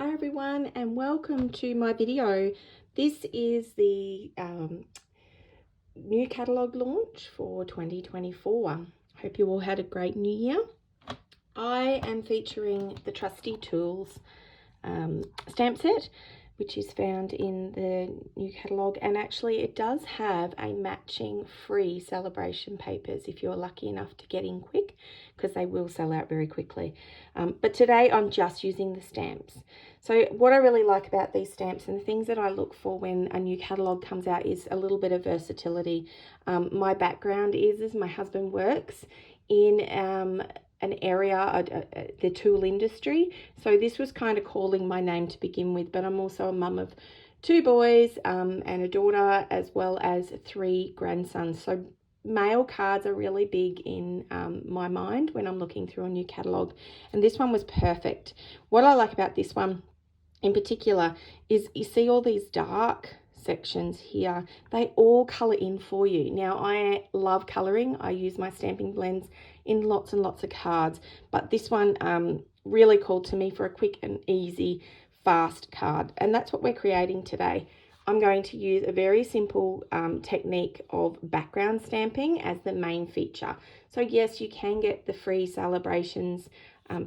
Hi everyone, and welcome to my video. This is the new catalogue launch for 2024. Hope you all had a great new year. I am featuring the Trusty Tools stamp set, which is found in the new catalogue, and actually it does have a matching free celebration papers if you're lucky enough to get in quick, because they will sell out very quickly. But today I'm just using the stamps. So what I really like about these stamps and the things that I look for when a new catalogue comes out is a little bit of versatility. My background is my husband works in an area, the tool industry. So this was kind of calling my name to begin with, but I'm also a mum of 2 boys and a daughter, as well as 3 grandsons. So mail cards are really big in my mind when I'm looking through a new catalogue. And this one was perfect. What I like about this one in particular is you see all these dark sections here. They all color in for you. Now I love coloring. I use my stamping blends in lots and lots of cards, but this one really called to me for a quick and easy fast card, and that's what we're creating today. I'm going to use a very simple technique of background stamping as the main feature. So yes, you can get the free celebrations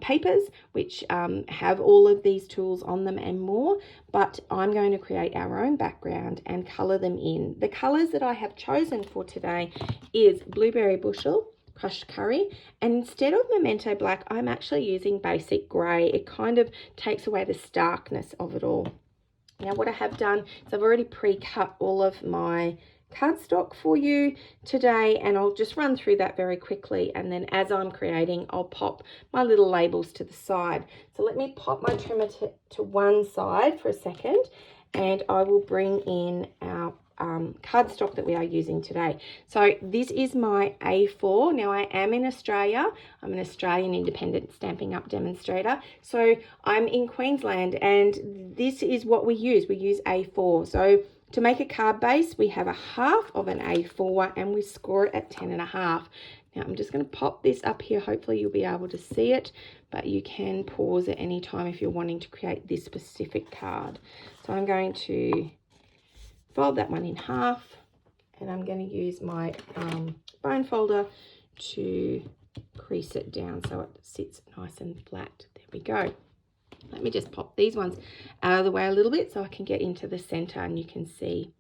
papers, which have all of these tools on them and more, but I'm going to create our own background and color them in. The colors that I have chosen for today is Blueberry Bushel, Crushed Curry, and instead of Memento Black, I'm actually using Basic Grey. It kind of takes away the starkness of it all. Now what I have done is I've already pre-cut all of my cardstock for you today, and I'll just run through that very quickly, and then as I'm creating I'll pop my little labels to the side. So let me pop my trimmer to one side for a second, and I will bring in our cardstock that we are using today. So this is my A4. Now I am in Australia. I'm an Australian independent Stampin' Up demonstrator. So I'm in Queensland, and this is what we use. We use A4. So to make a card base, we have a half of an A4 and we score it at 10.5. Now I'm just going to pop this up here. Hopefully you'll be able to see it, but you can pause at any time if you're wanting to create this specific card. So I'm going to fold that one in half, and I'm going to use my bone folder to crease it down so it sits nice and flat. There we go. Let me just pop these ones out of the way a little bit so I can get into the center and you can see.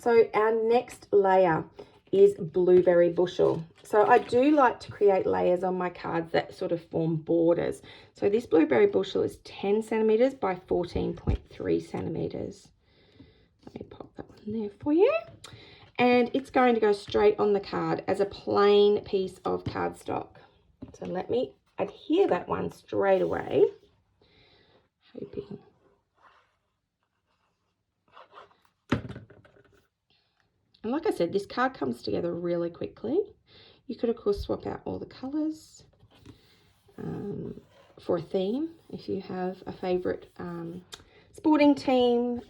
So our next layer is Blueberry Bushel. So I do like to create layers on my cards that sort of form borders. So this Blueberry Bushel is 10 centimeters by 14.3 centimeters. Let me pop that one there for you. And it's going to go straight on the card as a plain piece of cardstock. So let me adhere that one straight away. Hoping. And like I said, this card comes together really quickly. You could of course swap out all the colors for a theme if you have a favorite sporting team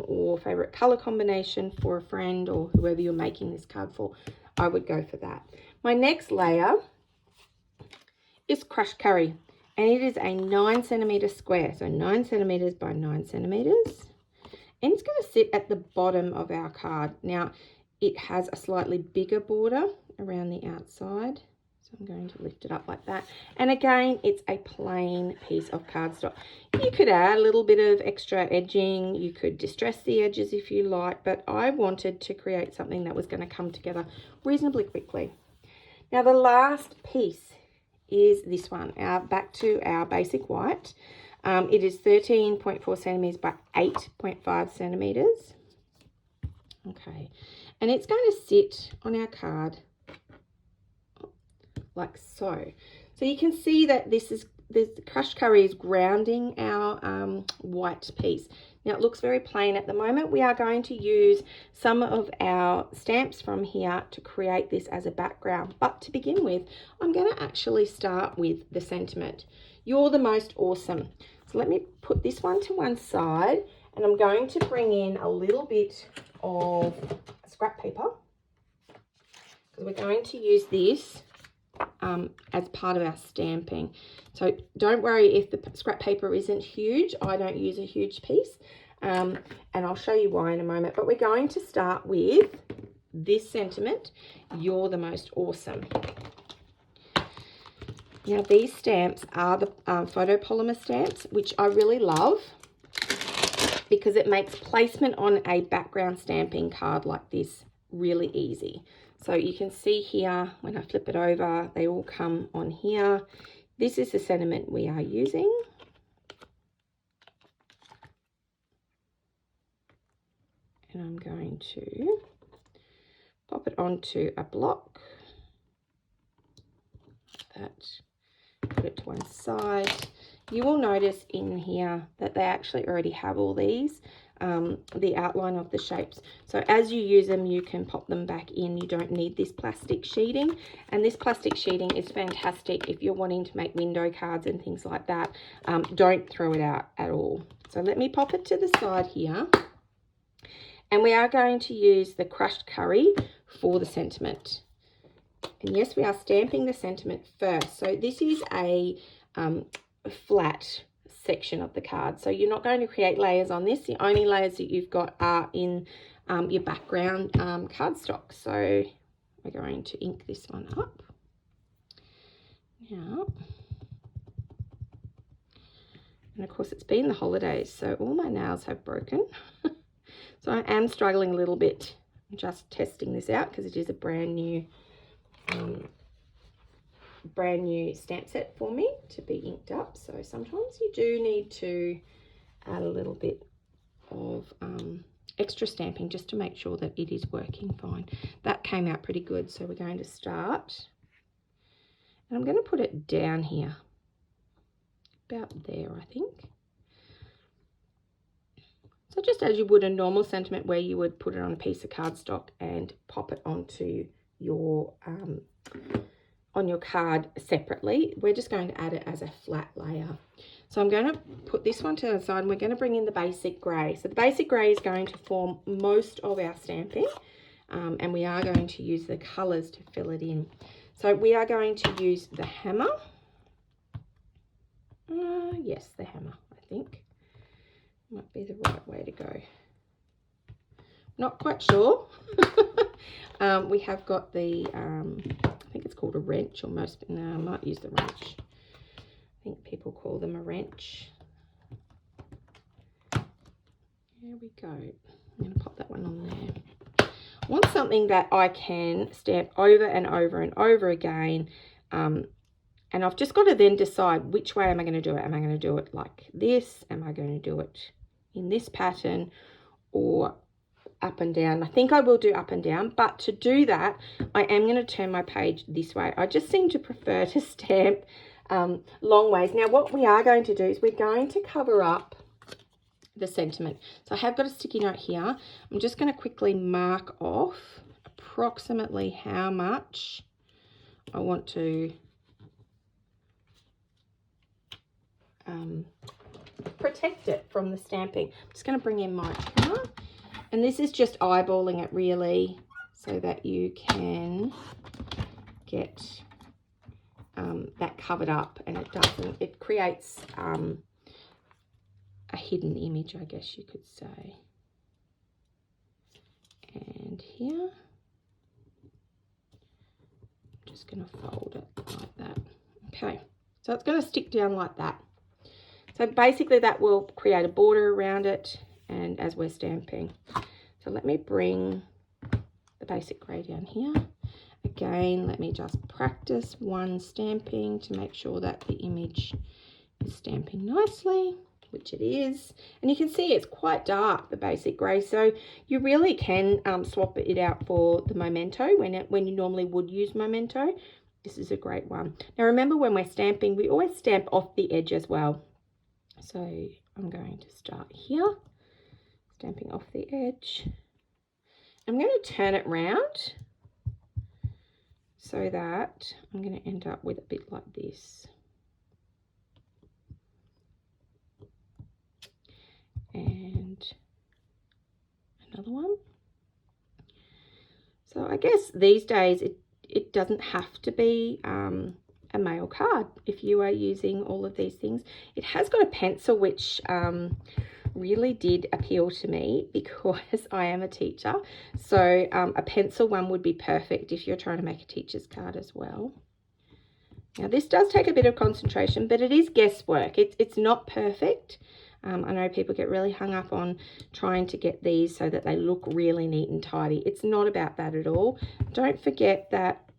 or favorite color combination for a friend or whoever you're making this card for. I would go for that. My next layer is Crushed Curry, and it is a 9 centimeter square, so 9 centimeters by 9 centimeters, and it's going to sit at the bottom of our card. Now it has a slightly bigger border around the outside, so I'm going to lift it up like that. And again, it's a plain piece of cardstock. You could add a little bit of extra edging, you could distress the edges if you like, but I wanted to create something that was going to come together reasonably quickly. Now the last piece is this one, back to our basic white. It is 13.4 centimeters by 8.5 centimeters. Okay, and it's going to sit on our card like so. So you can see that this Crushed Curry is grounding our white piece. Now it looks very plain at the moment. We are going to use some of our stamps from here to create this as a background. But to begin with, I'm going to actually start with the sentiment. You're the most awesome. So let me put this one to one side, and I'm going to bring in a little bit of scrap paper, because we're going to use this as part of our stamping. So don't worry if the scrap paper isn't huge. I don't use a huge piece, and I'll show you why in a moment. But we're going to start with this sentiment, "You're the most awesome." Now these stamps are the photopolymer stamps, which I really love because it makes placement on a background stamping card like this really easy. So you can see here, when I flip it over, they all come on here. This is the sentiment we are using. And I'm going to pop it onto a block. Like that. Put it to one side. You will notice in here that they actually already have all these, the outline of the shapes. So as you use them, you can pop them back in. You don't need this plastic sheeting. And this plastic sheeting is fantastic if you're wanting to make window cards and things like that. Don't throw it out at all. So let me pop it to the side here. And we are going to use the crushed curry for the sentiment. And yes, we are stamping the sentiment first. So this is a flat section of the card. So you're not going to create layers on this. The only layers that you've got are in your background cardstock. So we're going to ink this one up. Now, and of course it's been the holidays, so all my nails have broken. So I am struggling a little bit. I'm just testing this out because it is a brand new stamp set for me to be inked up. So sometimes you do need to add a little bit of extra stamping just to make sure that it is working fine. That came out pretty good. So we're going to start, and I'm going to put it down here, about there, I think. So just as you would a normal sentiment where you would put it on a piece of cardstock and pop it onto your on your card separately, we're just going to add it as a flat layer. So I'm going to put this one to the side, and we're going to bring in the basic grey. So the basic grey is going to form most of our stamping, and we are going to use the colours to fill it in. So we are going to use the hammer. Yes, the hammer, I think. Might be the right way to go. Not quite sure. We have got the, I think it's called a wrench, or most, no, I might use the wrench. I think people call them a wrench. There we go. I'm going to pop that one on there. I want something that I can stamp over and over and over again. And I've just got to then decide which way am I going to do it. Am I going to do it like this? Am I going to do it in this pattern, or up and down? I think I will do up and down, but to do that, I am going to turn my page this way. I just seem to prefer to stamp long ways. Now, what we are going to do is we're going to cover up the sentiment. So I have got a sticky note here. I'm just going to quickly mark off approximately how much I want to protect it from the stamping. I'm just going to bring in my camera, and this is just eyeballing it really so that you can get that covered up, and it creates a hidden image, I guess you could say. And here, I'm just going to fold it like that. Okay, so it's going to stick down like that. So basically that will create a border around it, and as we're stamping. So let me bring the basic grey down here. Again, let me just practice one stamping to make sure that the image is stamping nicely, which it is. And you can see it's quite dark, the basic grey, so you really can swap it out for the memento when you normally would use memento. This is a great one. Now remember, when we're stamping, we always stamp off the edge as well. So I'm going to start here, stamping off the edge. I'm going to turn it round so that I'm going to end up with a bit like this. And another one. So I guess these days it doesn't have to be a mail card if you are using all of these things. It has got a pencil, which really did appeal to me because I am a teacher. So a pencil one would be perfect if you're trying to make a teacher's card as well. Now this does take a bit of concentration, but it is guesswork. It's not perfect. I know people get really hung up on trying to get these so that they look really neat and tidy. It's not about that at all. Don't forget that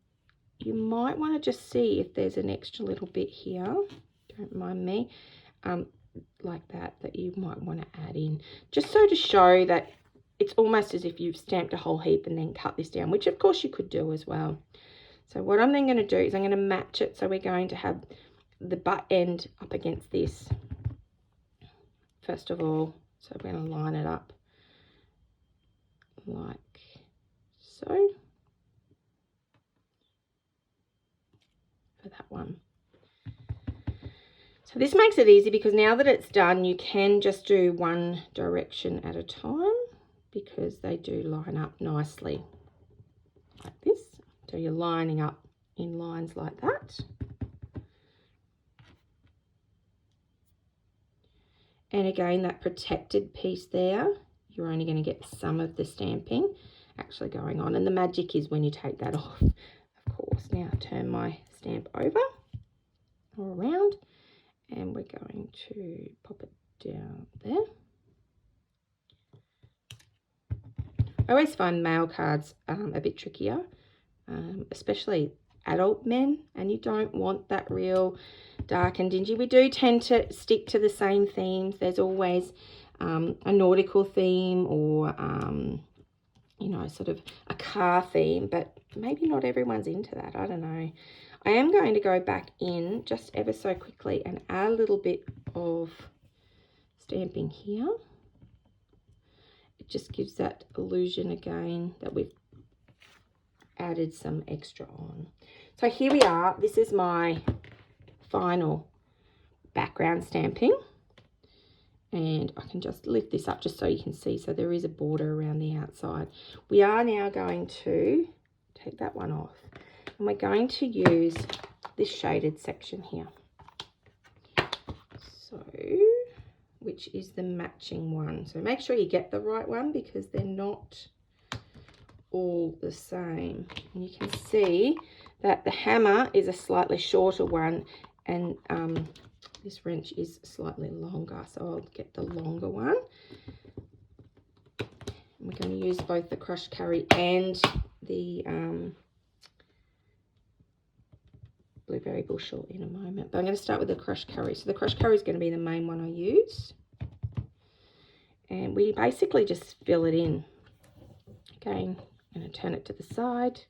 you might want to just see if there's an extra little bit here. Don't mind me. Like that you might want to add in, just so to show that it's almost as if you've stamped a whole heap and then cut this down, which of course you could do as well. So what I'm then going to do is I'm going to match it. So we're going to have the butt end up against this first of all. So we're going to line it up like so for that one. So this makes it easy because now that it's done, you can just do one direction at a time because they do line up nicely like this. So you're lining up in lines like that. And again, that protected piece there, you're only going to get some of the stamping actually going on. And the magic is when you take that off, of course. Now turn my stamp over or around. And we're going to pop it down there. I always find mail cards a bit trickier, especially adult men, and you don't want that real dark and dingy. We do tend to stick to the same themes. There's always a nautical theme or, you know, sort of a car theme, but maybe not everyone's into that. I don't know. I am going to go back in just ever so quickly and add a little bit of stamping here. It just gives that illusion again that we've added some extra on. So here we are. This is my final background stamping. And I can just lift this up just so you can see. So there is a border around the outside. We are now going to take that one off. And we're going to use this shaded section here. So, which is the matching one. So make sure you get the right one because they're not all the same. And you can see that the hammer is a slightly shorter one and this wrench is slightly longer. So I'll get the longer one. And we're going to use both the crushed curry and the blueberry bushel in a moment, but I'm going to start with the crushed curry. So the crushed curry is going to be the main one I use, and we basically just fill it in. Again, I'm going to turn it to the side.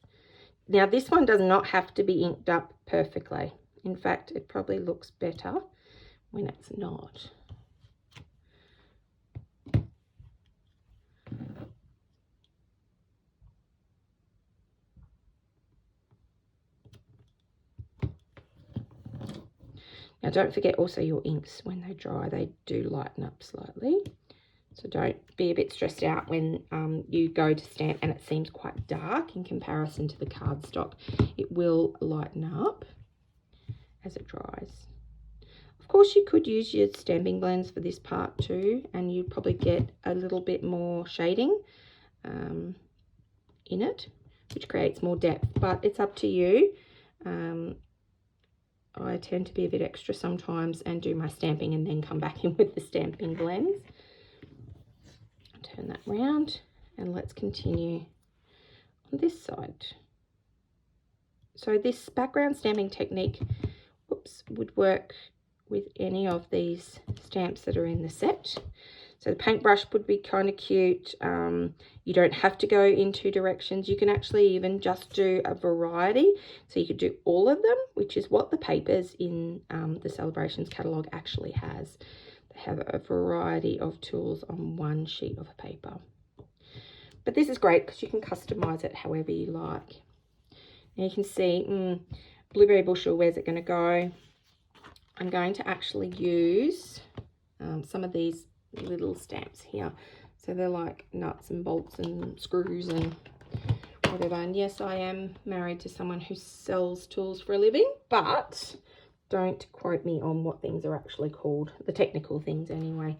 Now this one does not have to be inked up perfectly. In fact, it probably looks better when it's not. Now don't forget also your inks, when they dry, they do lighten up slightly. So don't be a bit stressed out when you go to stamp and it seems quite dark in comparison to the cardstock. It will lighten up as it dries. Of course, you could use your stamping blends for this part too, and you'd probably get a little bit more shading in it, which creates more depth, but it's up to you. I tend to be a bit extra sometimes and do my stamping and then come back in with the stamping blends. Turn that round and let's continue on this side. So this background stamping technique, would work with any of these stamps that are in the set. So the paintbrush would be kind of cute. You don't have to go in two directions. You can actually even just do a variety. So you could do all of them, which is what the papers in the Celebrations catalogue actually has. They have a variety of tools on one sheet of paper. But this is great because you can customize it however you like. Now you can see blueberry bushel, where's it going to go? I'm going to actually use some of these little stamps here. So they're like nuts and bolts and screws and whatever. And yes, I am married to someone who sells tools for a living, but don't quote me on what things are actually called, the technical things anyway.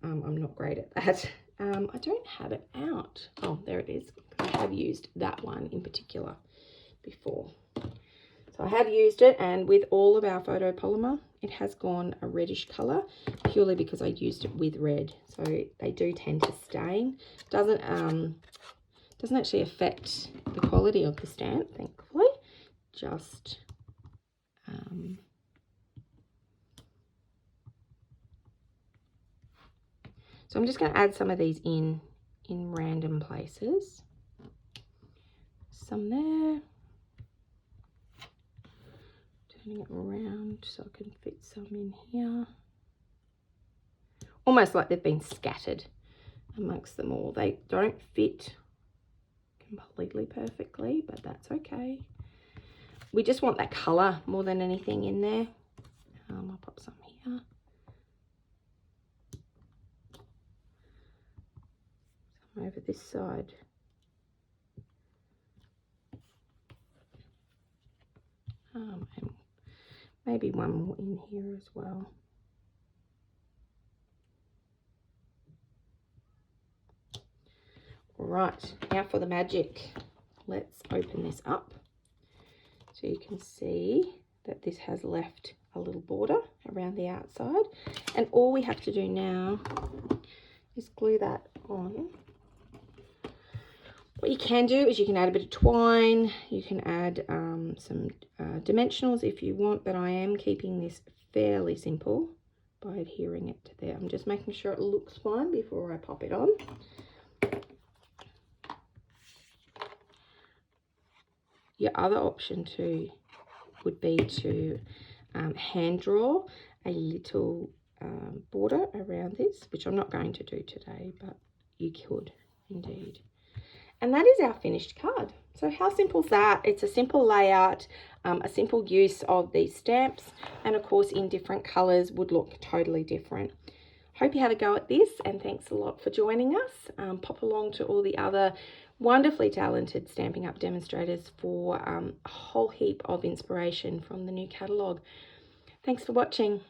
I'm not great at that. I don't have it out. Oh, there it is. I have used that one in particular before. So I have used it, and with all of our photopolymer, it has gone a reddish colour purely because I used it with red. So they do tend to stain. Doesn't actually affect the quality of the stamp, thankfully. Just so I'm just going to add some of these in random places. Some there. Turning it around so I can fit some in here. Almost like they've been scattered amongst them all. They don't fit completely perfectly, but that's okay. We just want that colour more than anything in there. I'll pop some here. Some over this side. And maybe one more in here as well. All right, now for the magic. Let's open this up so you can see that this has left a little border around the outside, and all we have to do now is glue that on. What you can do is you can add a bit of twine, you can add some dimensionals if you want, but I am keeping this fairly simple by adhering it to there. I'm just making sure it looks fine before I pop it on. Your other option too would be to hand draw a little border around this, which I'm not going to do today, but you could indeed. And that is our finished card. So how simple is that? It's a simple layout, a simple use of these stamps, and of course in different colours would look totally different. Hope you have a go at this, and thanks a lot for joining us. Pop along to all the other wonderfully talented Stampin' Up demonstrators for a whole heap of inspiration from the new catalogue. Thanks for watching.